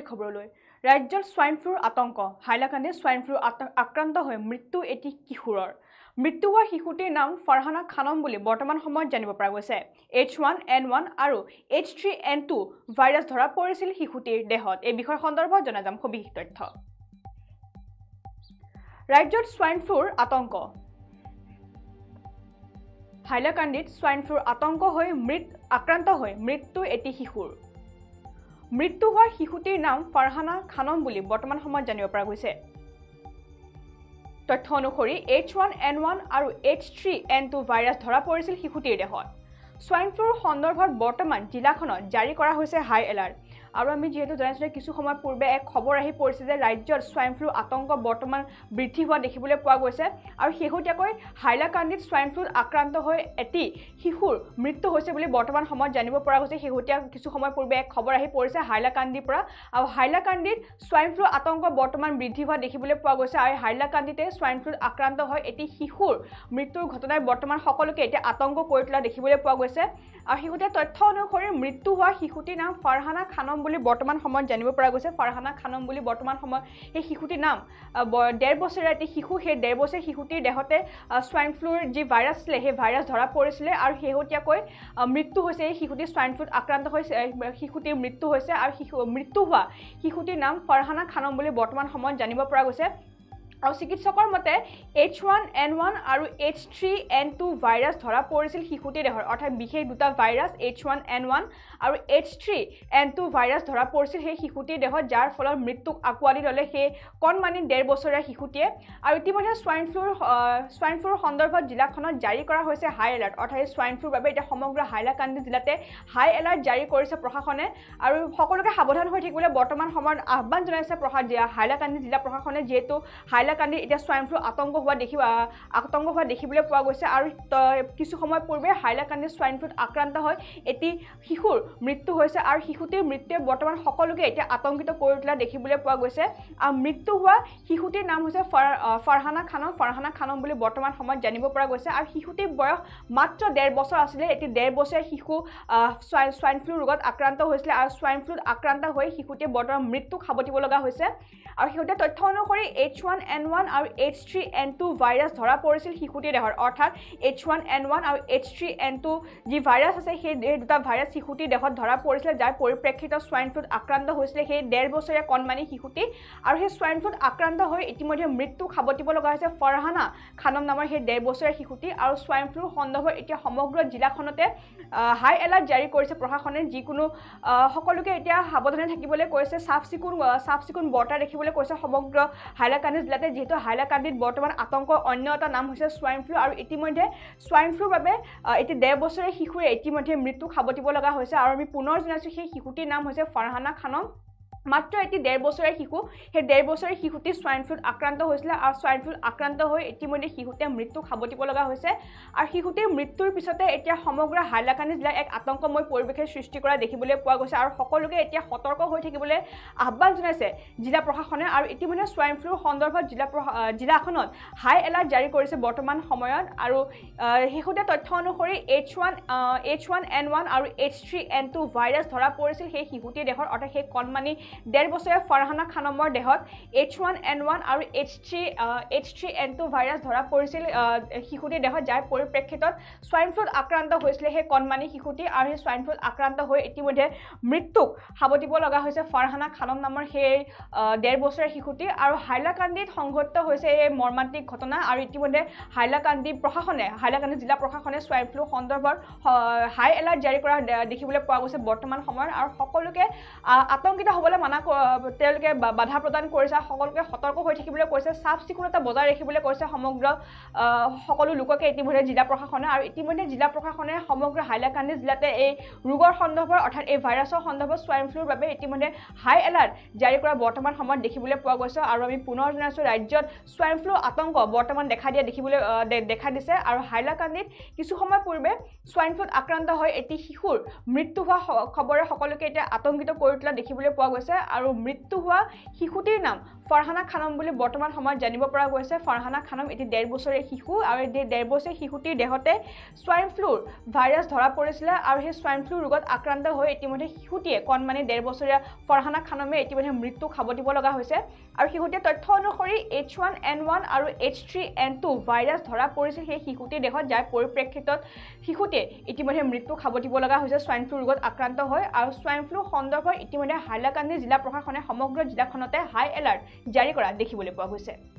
খবৰলৈ ৰাজ্যত স্বাইন ফ্লুৰ আতংক হাইলাকান্দি স্বাইন ফ্লুৰ আক্ৰান্ত হৈ মৃত্যু এটি কিশোৰৰ মৃত্যু হোৱা শিশুটিৰ নাম ফাৰহানা খানম বুলি বৰ্তমান সময়ত জানিব পৰা গৈছে H1N1 আৰু H3N2 ভাইৰাছ ধৰা পৰিছিল শিশুটিৰ দেহত এই বিষয় সন্দৰ্ভত জনাযাম সবিশেষ তথ্য ৰাজ্যত স্বাইন ফ্লুৰ আতংক হাইলাকান্দিত স্বাইন ফ্লুৰ আতংক হৈ আক্ৰান্ত হৈ মৃত্যু এটি শিশুৰ মৃত্যু হোৱা শিশুটিৰ নাম ফাৰহানা খানম বুলি বৰ্তমান সময়ত জানিব পৰা গৈছে তথ্য অনুসৰি H1N1 আৰু H3N2 ভাইৰাছ ধৰা পৰিছিল শিশুটিৰ দেহত স্বাইন ফ্লুৰ সন্দৰ্ভত বৰ্তমান জিলাখনত জাৰি কৰা হৈছে হাই এলাৰ্ট আৰু আমি যেহেতু জানিছোঁ কিছু সময় পূৰ্বে এক খবৰ আহি পৰিছে যে ৰাজ্যত স্বাইন ফ্লুৰ আতংক বৰ্তমান বৃদ্ধি হোৱা দেখিবলৈ পোৱা গৈছে আৰু শেহতীয়াকৈ হাইলাকান্দিত স্বাইন ফ্লুত আক্ৰান্ত হৈ এটি শিশুৰ মৃত্যু হৈছে বুলি বৰ্তমান সময়ত জানিব পৰা গৈছে শেহতীয়া কিছু সময় পূৰ্বে এক খবৰ আহি পৰিছে হাইলাকান্দিৰ পৰা আৰু হাইলাকান্দিত স্বাইন ফ্লুৰ আতংক বৰ্তমান বৃদ্ধি হোৱা দেখিবলৈ পোৱা গৈছে আৰু হাইলাকান্দিতে স্বাইন ফ্লুত আক্ৰান্ত হৈ এটি শিশুৰ মৃত্যুৰ ঘটনাই বৰ্তমান সকলোকে এতিয়া আতংক কৰি তোলা দেখিবলৈ পোৱা গৈছে আৰু শেহতীয়া তথ্য অনুসৰি মৃত্যু হোৱা শিশুটিৰ নাম ফাৰহানা খানম বুলি বৰ্তমান সময়ত জানিব পৰা গৈছে ফাৰহানা খানম বুলি বৰ্তমান সময়ত এই শিশুটিৰ নাম 1.5 বছৰীয়া এটি শিশু সেই 1.5 বছৰীয়া শিশুটিৰ দেহতে স্বাইন ফ্লুৰ যি ভাইৰাছ আছিল সেই ভাইৰাছ ধৰা পৰিছিলে আৰু শেহতীয়াকৈ মৃত্যু হৈছে এই শিশুটি স্বাইন ফ্লুত আক্ৰান্ত হৈছে শিশুটিৰ মৃত্যু হৈছে আৰু মৃত্যু হোৱা শিশুটিৰ নাম ফাৰহানা খানম বুলি বৰ্তমান সময়ত জানিব পৰা গৈছে আৰু চিকিৎসকৰ মতে H1N1 আৰু H3N2 ভাইৰাছ ধৰা পৰিছিল শিশুটিৰ দেহত অৰ্থাৎ বিশেষ দুটা ভাইৰাছ H1N1 আৰু H3N2 ভাইৰাছ ধৰা পৰিছিল সেই শিশুটিৰ দেহত যাৰ ফলত মৃত্যুক আঁকোৱালি ল'লে সেই কণমানি 1.5 বছৰীয়া শিশুটিয়ে আৰু ইতিমধ্যে স্বাইন ফ্লুৰ সন্দৰ্ভত জিলাখনত জাৰি কৰা হৈছে হাই এলাৰ্ট অৰ্থাৎ স্বাইন ফ্লুৰ বাবে এতিয়া সমগ্ৰ হাইলাকান্দি জিলাতে হাই এলাৰ্ট জাৰি কৰিছে প্ৰশাসনে আৰু সকলোকে সাৱধান হৈ থাকিবলৈ বৰ্তমান সময়ত আহ্বান জনাইছে হাইলাকান্দি জিলা প্ৰশাসনে যেহেতু হাইলাকান্দি এতিয়া স্বাইন ফ্লু আতংক হোৱা দেখিবলৈ পোৱা গৈছে আৰু কিছু সময় পূৰ্বে হাইলাকান্দি স্বাইন ফ্লুত আক্ৰান্ত হৈ এটি শিশুৰ মৃত্যু হৈছে আৰু শিশুটিৰ মৃত্যুৱে বৰ্তমান সকলোকে এতিয়া আতংকিত কৰি তোলা দেখিবলৈ পোৱা গৈছে আৰু মৃত্যু হোৱা শিশুটিৰ নাম হৈছে ফাৰহানা খানম বুলি বৰ্তমান সময়ত জানিব পৰা গৈছে আৰু শিশুটিৰ বয়স মাত্ৰ 1.5 বছৰ আছিলে এটি 1.5 বছৰীয়া শিশু স্বাইন ফ্লু ৰোগত আক্ৰান্ত হৈছিলে আৰু স্বাইন ফ্লুত আক্ৰান্ত হৈ শিশুটিয়ে বৰ্তমান মৃত্যুক সাৱটিব লগা হৈছে আৰু শেহতীয়া তথ্য অনুসৰি H1N1 আৰু H3N2 ভাইৰাছ ধৰা পৰিছিল শিশুটিৰ দেহত অৰ্থাৎ H1N1 আৰু H3N2 যি ভাইৰাছ আছে সেই দুটা ভাইৰাছ শিশুটিৰ দেহত ধৰা পৰিছিল যাৰ পৰিপ্ৰেক্ষিতত স্বাইন ফ্লুত আক্ৰান্ত হৈছিলে সেই 1.5 বছৰীয়া কণমানি শিশুটি আৰু সেই স্বাইন ফ্লুত আক্ৰান্ত হৈ ইতিমধ্যে মৃত্যুক সাৱটিব লগা হৈছে ফাৰহানা খানম নামৰ সেই 1.5 বছৰীয়া শিশুটি আৰু স্বাইন ফ্লুৰ সন্দৰ্ভত এতিয়া সমগ্ৰ জিলাখনতে হাই এলাৰ্ট জাৰি কৰিছে প্ৰশাসনে যিকোনো সকলোকে এতিয়া সাৱধানে থাকিবলৈ কৈছে চাফ চিকুণ বৰ্তা দেখিবলৈ কৈছে সমগ্ৰ হাইলাকান্দি জিলাতে যেহেতু হাইলাকান্দিত বৰ্তমান আতংকৰ অন্য এটা নাম হৈছে স্বাইন ফ্লু আৰু ইতিমধ্যে স্বাইন ফ্লুৰ বাবে এটি 1.5 বছৰীয়া শিশুৱে ইতিমধ্যে মৃত্যুক সাৱটিব লগা হৈছে আৰু আমি পুনৰ জনাইছোঁ সেই শিশুটিৰ নাম হৈছে ফাৰহানা খানম মাত্ৰ এটি 1.5 বছৰীয়া শিশু সেই 1.5 বছৰীয়া শিশুটি স্বাইন ফ্লুত আক্ৰান্ত হৈছিলে আৰু স্বাইন ফ্লুত আক্ৰান্ত হৈ ইতিমধ্যে শিশুটিয়ে মৃত্যুক সাৱটিব লগা হৈছে আৰু শিশুটিৰ মৃত্যুৰ পিছতে এতিয়া সমগ্ৰ হাইলাকান্দি জিলাত এক আতংকময় পৰিৱেশৰ সৃষ্টি কৰা দেখিবলৈ পোৱা গৈছে আৰু সকলোকে এতিয়া সতৰ্ক হৈ থাকিবলৈ আহ্বান জনাইছে জিলা প্ৰশাসনে আৰু ইতিমধ্যে স্বাইন ফ্লুৰ সন্দৰ্ভত জিলাখনত হাই এলাৰ্ট জাৰি কৰিছে বৰ্তমান সময়ত আৰু শেহতীয়া তথ্য অনুসৰি H1N1 আৰু H3N2 ভাইৰাছ ধৰা পৰিছিল সেই শিশুটিৰ দেহত অৰ্থাৎ সেই কণমানি 1.5 বছৰীয়া ফাৰহানা খানমৰ দেহত H1N1 আৰু H3N2 ভাইৰাছ ধৰা পৰিছিল শিশুটিৰ দেহত যাৰ পৰিপ্ৰেক্ষিতত স্বাইন ফ্লুত আক্ৰান্ত হৈছিলে সেই কণমানি শিশুটি আৰু সেই স্বাইন ফ্লুত আক্ৰান্ত হৈ ইতিমধ্যে মৃত্যুক সাৱটিব লগা হৈছে ফাৰহানা খানম নামৰ সেই 1.5 বছৰীয়া শিশুটি আৰু হাইলাকান্দিত সংঘটিত হৈছে এই মৰ্মান্তিক ঘটনা আৰু ইতিমধ্যে হাইলাকান্দি জিলা প্ৰশাসনে স্বাইন ফ্লু সন্দৰ্ভত হাই এলাৰ্ট জাৰি কৰা দেখিবলৈ পোৱা গৈছে বৰ্তমান সময়ত আৰু সকলোকে আতংকিত হ'বলৈ তেওঁলোকে বাধা প্ৰদান কৰিছে সকলোকে সতৰ্ক হৈ থাকিবলৈ কৈছে চাফ চিকুণতা বজাই ৰাখিবলৈ কৈছে সকলো লোককে ইতিমধ্যে জিলা প্ৰশাসনে আৰু ইতিমধ্যে জিলা প্ৰশাসনে সমগ্ৰ হাইলাকান্দি জিলাতে এই ৰোগৰ সন্দৰ্ভত অৰ্থাৎ এই ভাইৰাছৰ সন্দৰ্ভত স্বাইন ফ্লুৰ বাবে ইতিমধ্যে হাই এলাৰ্ট জাৰি কৰা বৰ্তমান সময়ত দেখিবলৈ পোৱা গৈছে আৰু আমি পুনৰ জনাইছোঁ ৰাজ্যত স্বাইন ফ্লু আতংক বৰ্তমান দেখা দিছে আৰু হাইলাকান্দিত কিছু সময় পূৰ্বে স্বাইন ফ্লুত আক্ৰান্ত হৈ এটি শিশুৰ মৃত্যু হোৱা খবৰে সকলোকে এতিয়া আতংকিত কৰি তোলা দেখিবলৈ পোৱা গৈছে গৈছে আৰু মৃত্যু হোৱা শিশুটিৰ নাম ফাৰহানা খানম বুলি বৰ্তমান সময়ত জানিব পৰা গৈছে ফাৰহানা খানম এটি 1.5 বছৰীয়া শিশু আৰু এই 1.5 বছৰীয়া শিশুটিৰ দেহতে সোয়াইন ফ্লুৰ ভাইৰাছ ধৰা পৰিছিল আৰু সেই সোয়াইন ফ্লু ৰোগত আক্ৰান্ত হৈ ইতিমধ্যে শিশুটিয়ে কণমানি 1.5 বছৰীয়া ফাৰহানা খানমে ইতিমধ্যে মৃত্যু খাব দিব লগা হৈছে আৰু শিশুটিৰ তথ্য অনুসৰি H1N1 আৰু H3N2 ভাইৰাছ ধৰা পৰিছিল সেই শিশুটিৰ দেহত যাৰ পৰিপ্ৰেক্ষিতত শিশুটিয়ে ইতিমধ্যে মৃত্যু খাব দিব লগা হৈছে সোয়াইন ফ্লু ৰোগত আক্ৰান্ত হৈ আৰু সোয়াইন ফ্লু সন্দৰ্ভত ইতিমধ্যে হাইলাকান্দি জিলা প্ৰশাসনে সমগ্ৰ জিলাখনতে হাই এলাৰ্ট জাৰি কৰা দেখিবলৈ পোৱা গৈছে